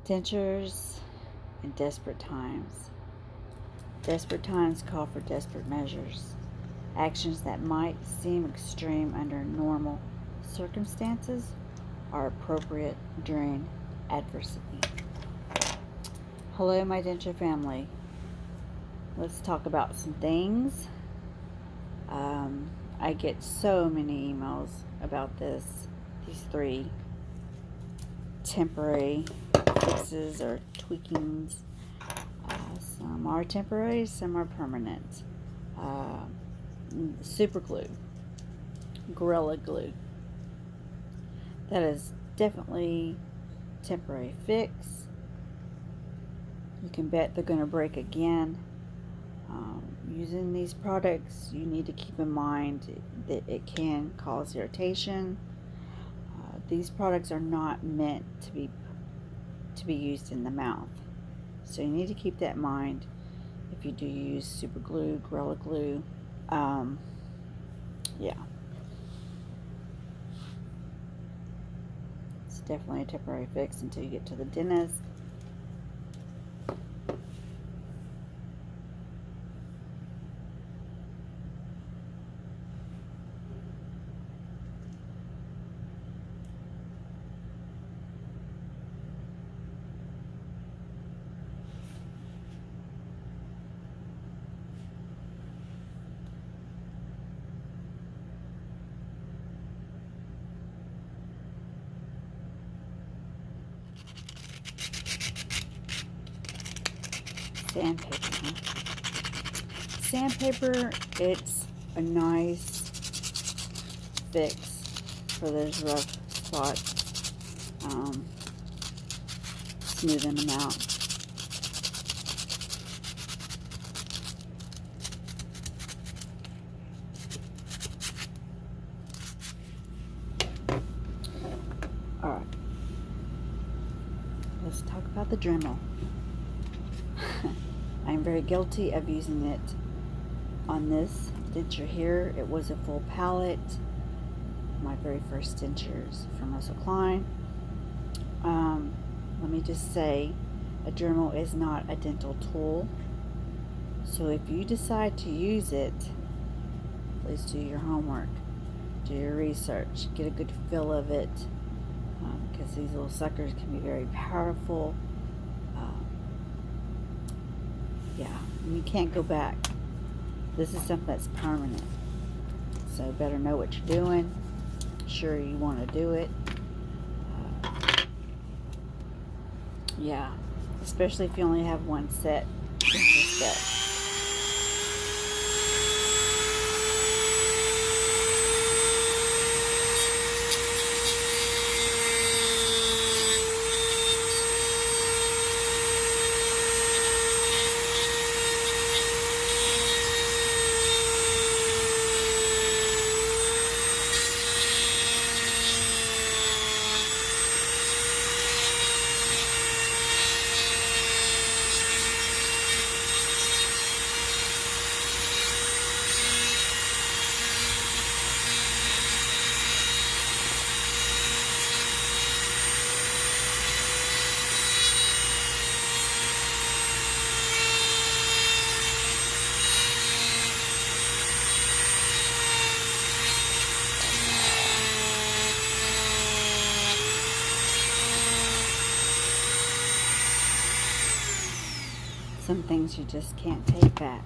Dentures in desperate times. Desperate times call for desperate measures. Actions that might seem extreme under normal circumstances are appropriate during adversity. Hello, my denture family. Let's talk about some things. I get so many emails about these three temporary fixes or tweakings. Some are temporary, some are permanent. Superglue, Gorilla Glue. That is definitely temporary fix. You can bet they're going to break again. Using these products, you need to keep in mind that it can cause irritation. These products are not meant to be used in the mouth, so you need to keep that in mind if you do use Superglue, Gorilla Glue. Yeah, it's definitely a temporary fix until you get to the dentist. Sandpaper. Sandpaper, it's a nice fix for those rough spots, smoothing them out. Alright, let's talk about the Dremel. I'm very guilty of using it on this denture here. It was a full palette. My very first dentures from Russell Klein. Let me just say, a Dremel is not a dental tool. So if you decide to use it, please do your homework. Do your research. Get a good feel of it. Because these little suckers can be very powerful. Yeah, and you can't go back. This is something that's permanent. So better know what you're doing. Sure you want to do it. Yeah, especially if you only have one set. Some things you just can't take back.